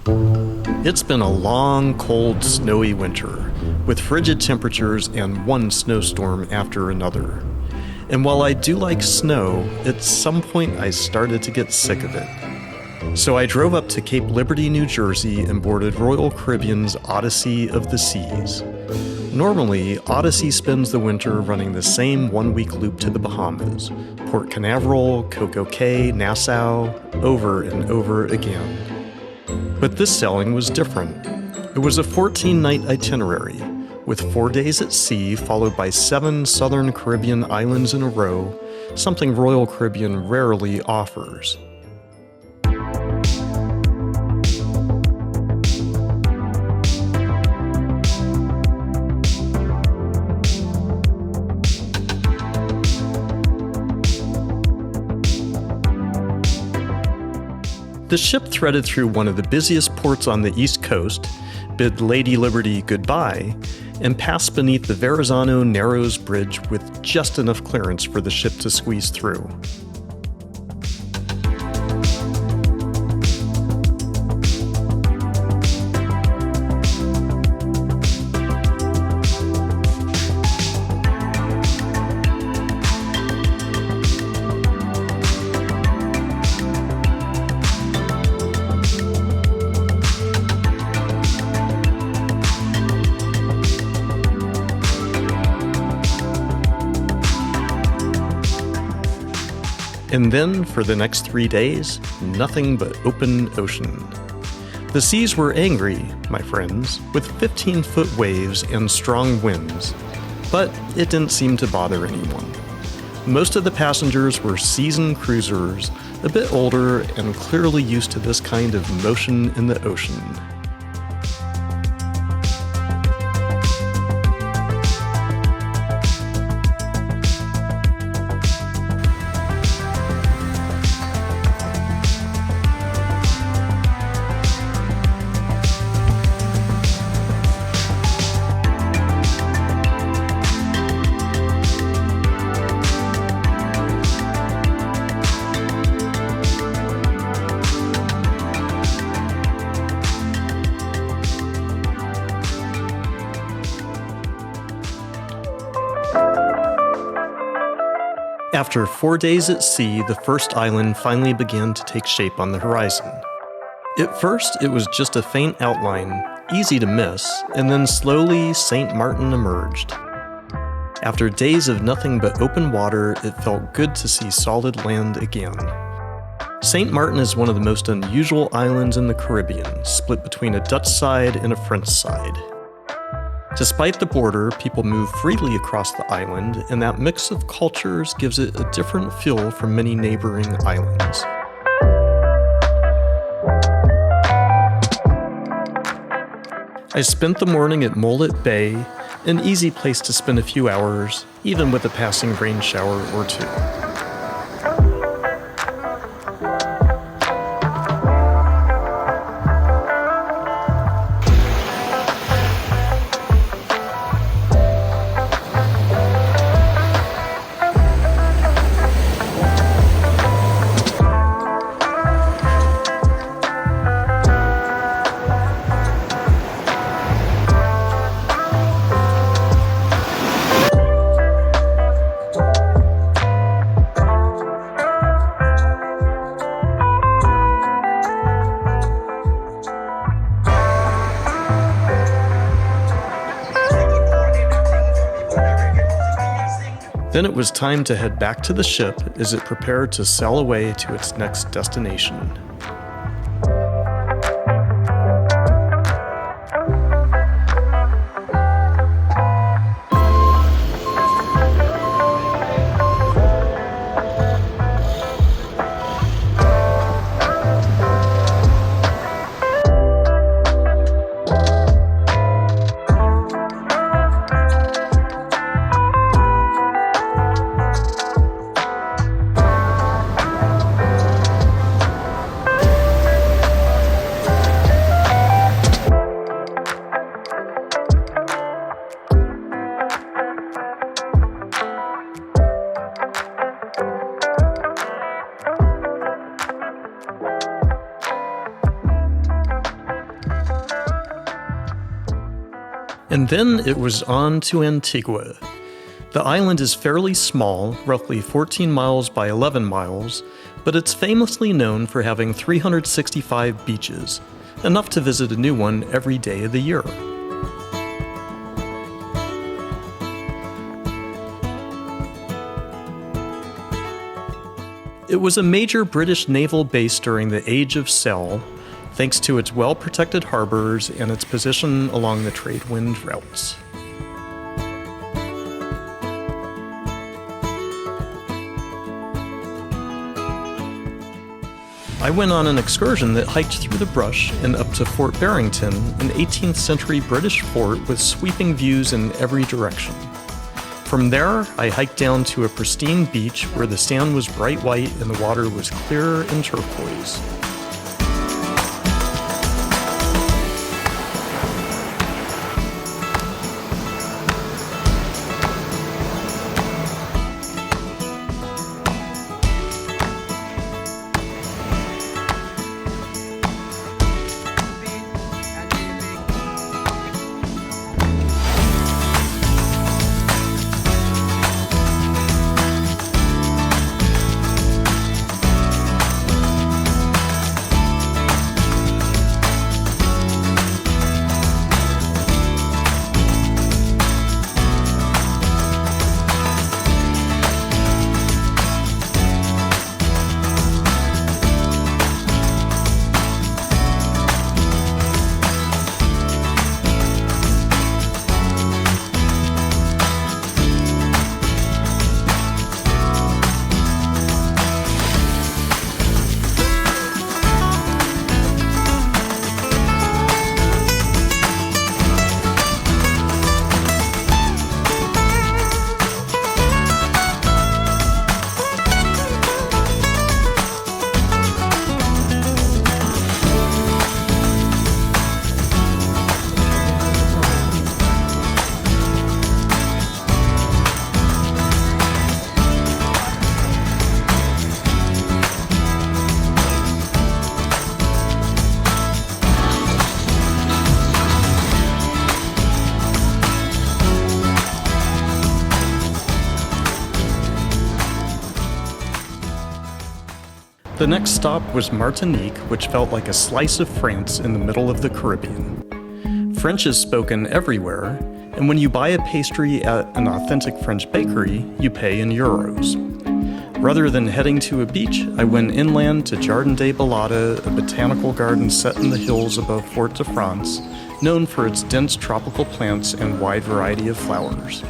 It's been a long, cold, snowy winter, with frigid temperatures and one snowstorm after another. And while I do like snow, at some point I started to get sick of it. So I drove up to Cape Liberty, New Jersey and boarded Royal Caribbean's Odyssey of the Seas. Normally, Odyssey spends the winter running the same one-week loop to the Bahamas, Port Canaveral, Coco Cay, Nassau, over and over again. But this sailing was different. It was a 14-night itinerary, with 4 days at sea followed by 7 southern Caribbean islands in a row, something Royal Caribbean rarely offers. The ship threaded through one of the busiest ports on the East Coast, bid Lady Liberty goodbye, and passed beneath the Verrazano Narrows Bridge with just enough clearance for the ship to squeeze through. And then, for the next 3 days, nothing but open ocean. The seas were angry, my friends, with 15-foot waves and strong winds, but it didn't seem to bother anyone. Most of the passengers were seasoned cruisers, a bit older and clearly used to this kind of motion in the ocean. After 4 days at sea, the first island finally began to take shape on the horizon. At first, it was just a faint outline, easy to miss, and then slowly St. Martin emerged. After days of nothing but open water, it felt good to see solid land again. St. Martin is one of the most unusual islands in the Caribbean, split between a Dutch side and a French side. Despite the border, people move freely across the island, and that mix of cultures gives it a different feel from many neighboring islands. I spent the morning at Mullet Bay, an easy place to spend a few hours, even with a passing rain shower or two. Then it was time to head back to the ship as it prepared to sail away to its next destination. And then it was on to Antigua. The island is fairly small, roughly 14 miles by 11 miles, but it's famously known for having 365 beaches, enough to visit a new one every day of the year. It was a major British naval base during the Age of Sail, thanks to its well-protected harbors and its position along the trade wind routes. I went on an excursion that hiked through the brush and up to Fort Barrington, an 18th century British fort with sweeping views in every direction. From there, I hiked down to a pristine beach where the sand was bright white and the water was clear and turquoise. The next stop was Martinique, which felt like a slice of France in the middle of the Caribbean. French is spoken everywhere, and when you buy a pastry at an authentic French bakery, you pay in euros. Rather than heading to a beach, I went inland to Jardin des Balades, a botanical garden set in the hills above Fort de France, known for its dense tropical plants and wide variety of flowers.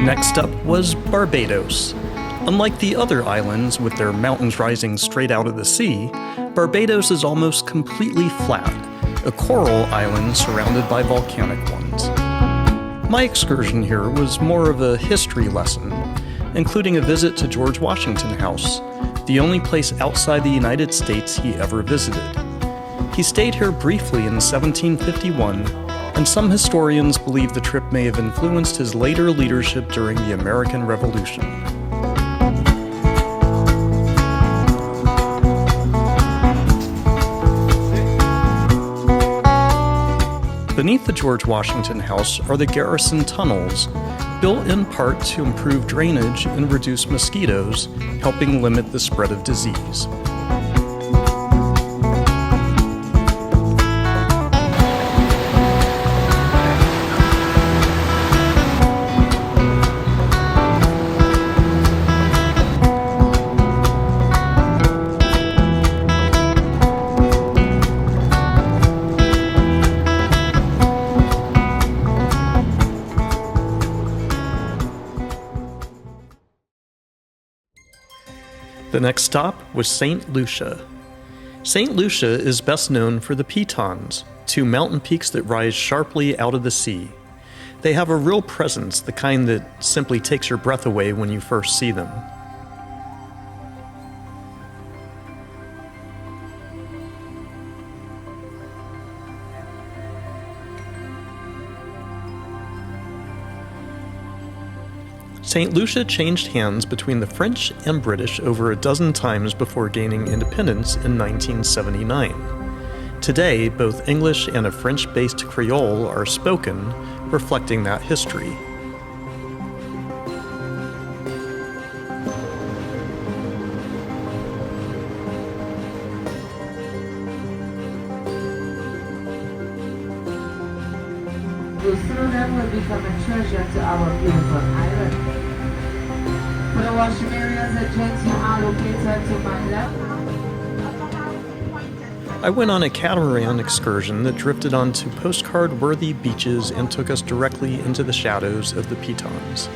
Next up was Barbados. Unlike the other islands with their mountains rising straight out of the sea, Barbados is almost completely flat, a coral island surrounded by volcanic ones. My excursion here was more of a history lesson, including a visit to George Washington House, the only place outside the United States he ever visited. He stayed here briefly in 1751, and some historians believe the trip may have influenced his later leadership during the American Revolution. The Beneath the George Washington House are the Garrison Tunnels, built in part to improve drainage and reduce mosquitoes, helping limit the spread of disease. The next stop was St. Lucia. St. Lucia is best known for the Pitons, two mountain peaks that rise sharply out of the sea. They have a real presence, the kind that simply takes your breath away when you first see them. St. Lucia changed hands between the French and British over a dozen times before gaining independence in 1979. Today, both English and a French-based Creole are spoken, reflecting that history. Lucerne will become a treasure to our beautiful island. For the washroom areas and gents, you are located to my left. I went on a catamaran excursion that drifted onto postcard-worthy beaches and took us directly into the shadows of the Pitons.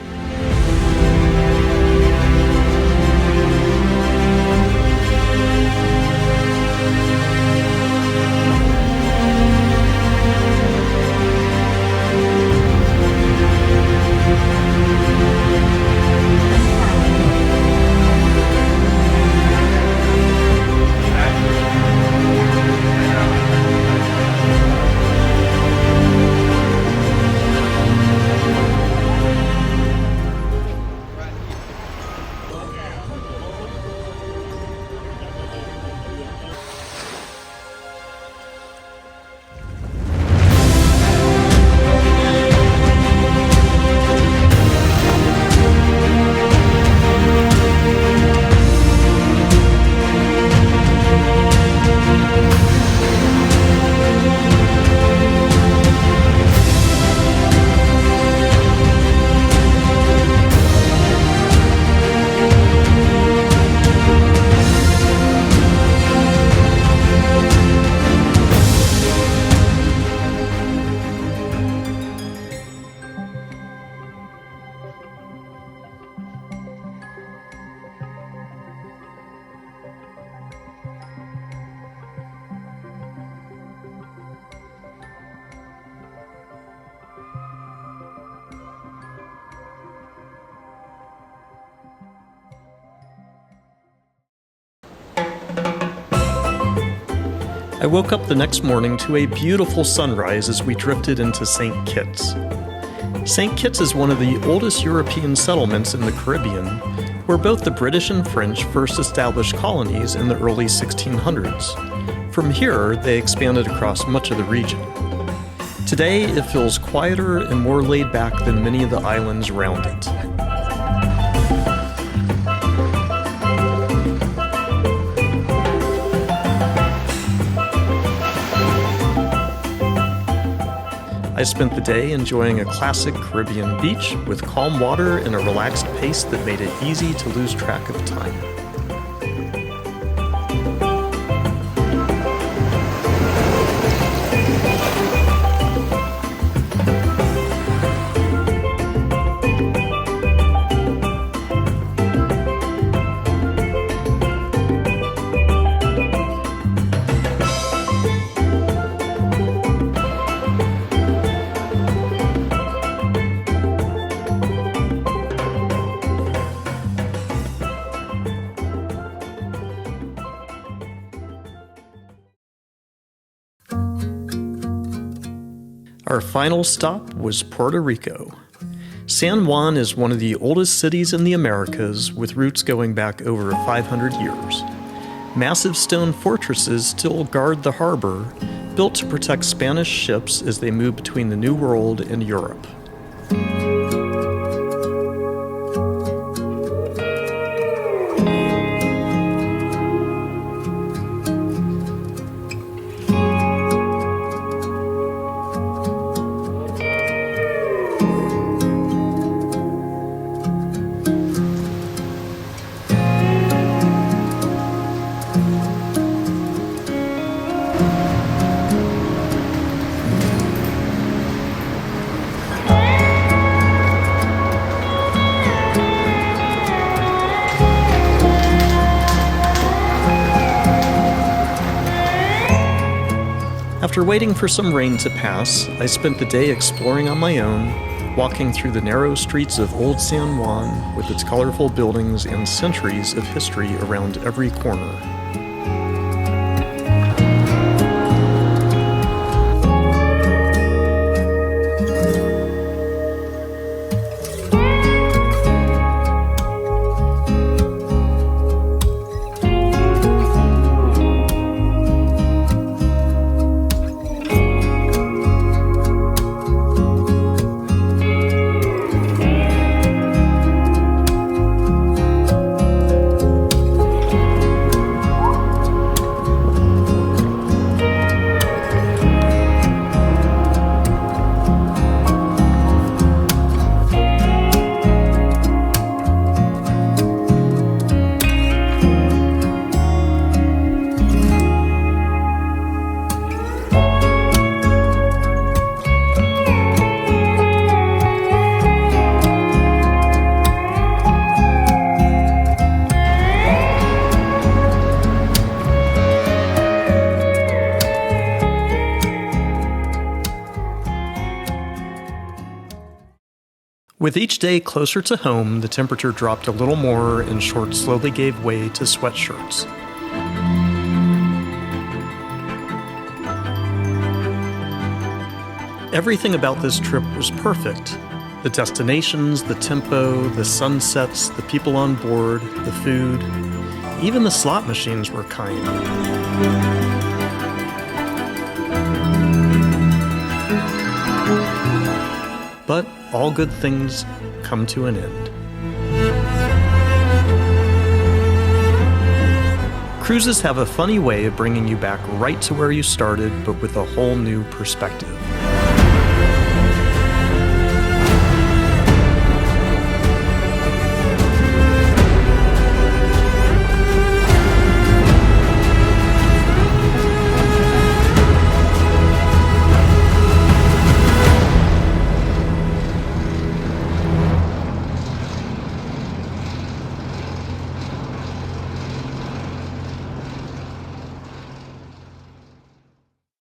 I woke up the next morning to a beautiful sunrise as we drifted into St. Kitts. St. Kitts is one of the oldest European settlements in the Caribbean, where both the British and French first established colonies in the early 1600s. From here, they expanded across much of the region. Today, it feels quieter and more laid back than many of the islands around it. I spent the day enjoying a classic Caribbean beach with calm water and a relaxed pace that made it easy to lose track of time. Our final stop was Puerto Rico. San Juan is one of the oldest cities in the Americas, with roots going back over 500 years. Massive stone fortresses still guard the harbor, built to protect Spanish ships as they moved between the New World and Europe. After waiting for some rain to pass, I spent the day exploring on my own, walking through the narrow streets of Old San Juan with its colorful buildings and centuries of history around every corner. With each day closer to home, the temperature dropped a little more and shorts slowly gave way to sweatshirts. Everything about this trip was perfect. The destinations, the tempo, the sunsets, the people on board, the food. Even the slot machines were kind. But all good things come to an end. Cruises have a funny way of bringing you back right to where you started, but with a whole new perspective.